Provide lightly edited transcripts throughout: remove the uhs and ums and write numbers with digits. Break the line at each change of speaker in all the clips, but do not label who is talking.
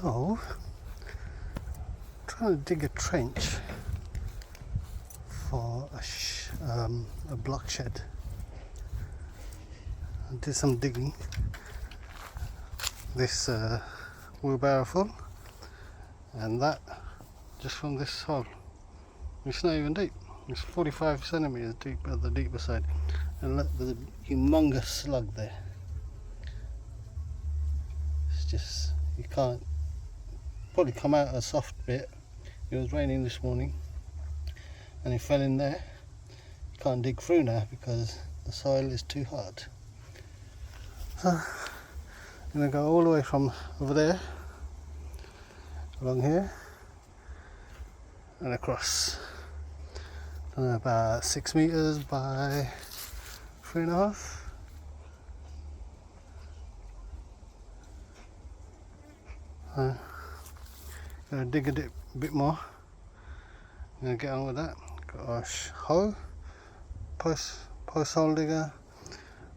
So, trying to dig a trench for a block shed. I did some digging. This wheelbarrow full, and that just from this hole. It's not even deep. It's 45 centimeters deep at the deeper side, and look, there's a humongous slug there. It's just, you can't probably come out a soft bit. It was raining this morning and it fell in there. You can't dig through now because the soil is too hard. So I'm going to go all the way from over there along here and across. About 6 meters by 3.5. Gonna dig a bit more. I'm gonna get on with that. Got a hoe, post hole digger,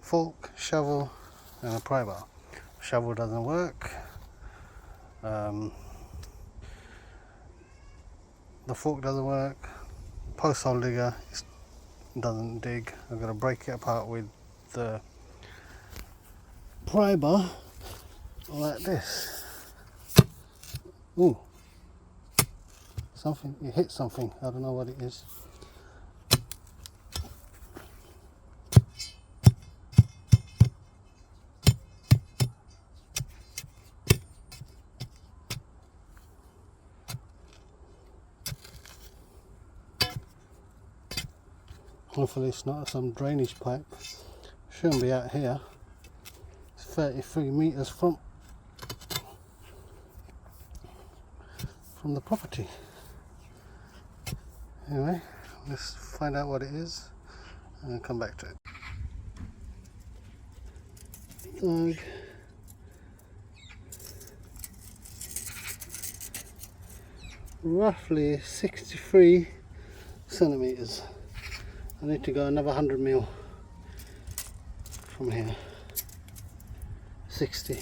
fork, shovel, and a pry bar. Shovel doesn't work. The fork doesn't work. Post hole digger doesn't dig. I'm gonna break it apart with the pry bar like this. Ooh. Something, you hit something, I don't know what it is. Hopefully it's not some drainage pipe. Shouldn't be out here. It's 33 meters from the property. Anyway, let's find out what it is and come back to it. Slug. Roughly 63 centimeters. I need to go another 100 mil from here. 60.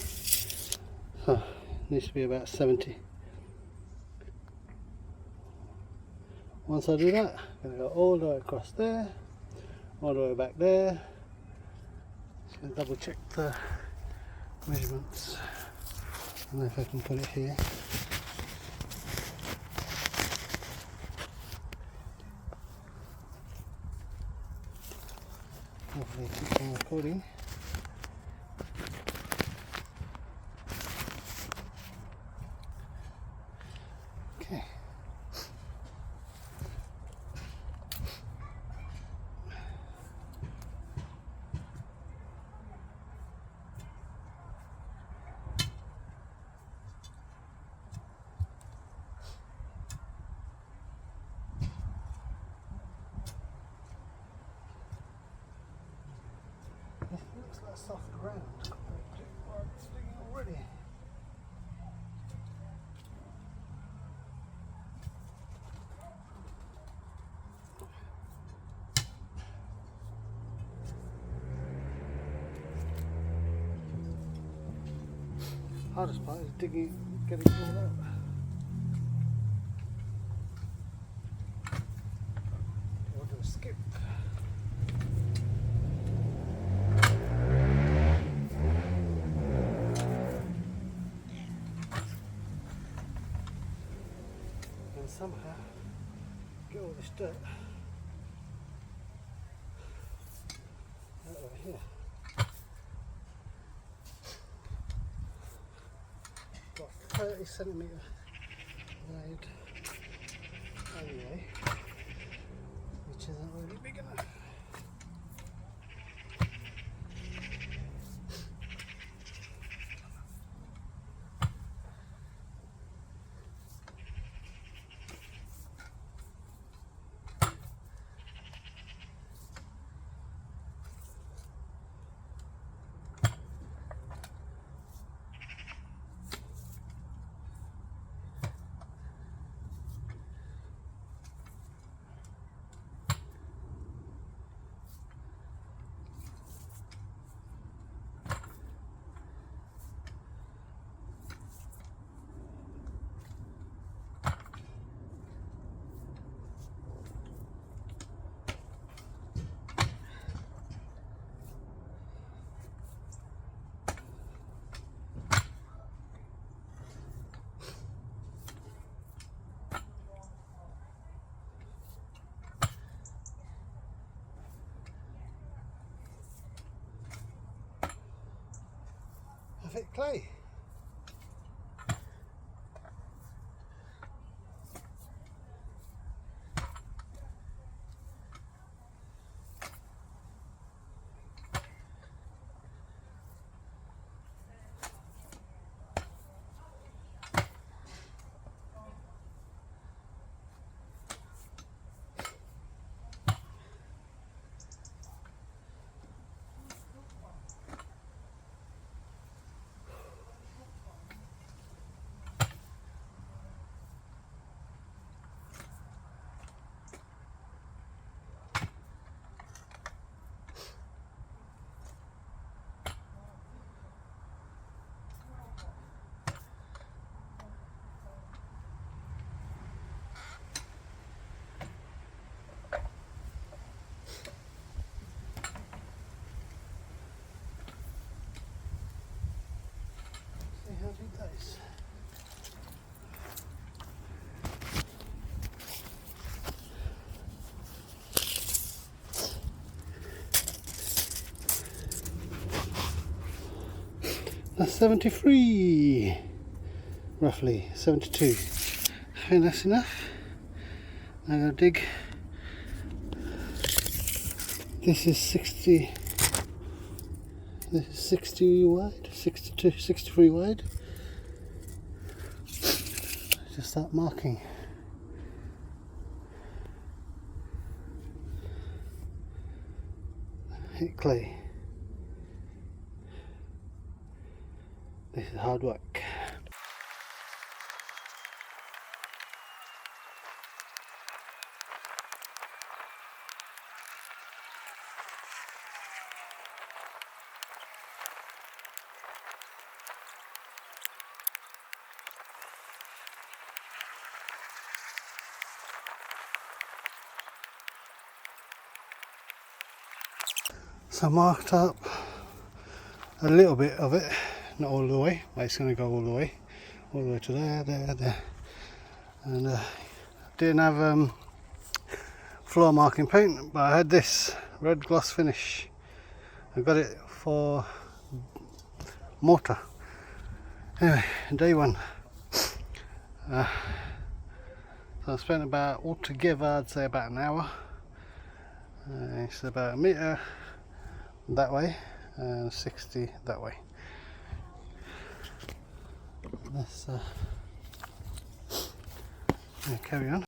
Oh, needs to be about 70. Once I do that, I'm going to go all the way across there, all the way back there. Just going to double check the measurements. I don't know if I can put it here. Hopefully it keeps on recording. Okay. It looks like soft ground compared to what I'm digging already. Hardest part is digging, getting it all out. We'll do a skip. And somehow get all this dirt out over here. Got 30 centimeter wide alleyway, which isn't really big enough. clay. See how big that is. That's 73, roughly 72. I think that's enough. I'm gonna dig. This is 60. This is 60 wide, 62, 63 wide. Just start marking. Hit clay. This is hard work. So I marked up a little bit of it, not all the way, but it's going to go all the way to there, there. And didn't have floor marking paint, but I had this red gloss finish. I got it for mortar. Anyway, day one. So I spent about, altogether I'd say about an hour. It's about a metre that way and 60 that way. Let's carry on.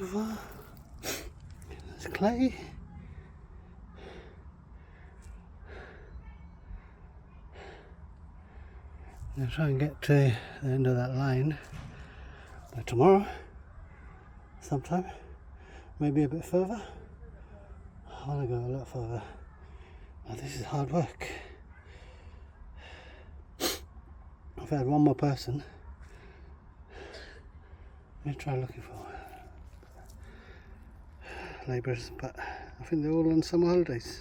over. There's clay. I'm going to try and get to the end of that line by tomorrow sometime, maybe a bit further. I want to go a lot further. Oh, this is hard work. I've had one more person. Let me try looking for labourers, but I think they're all on summer holidays.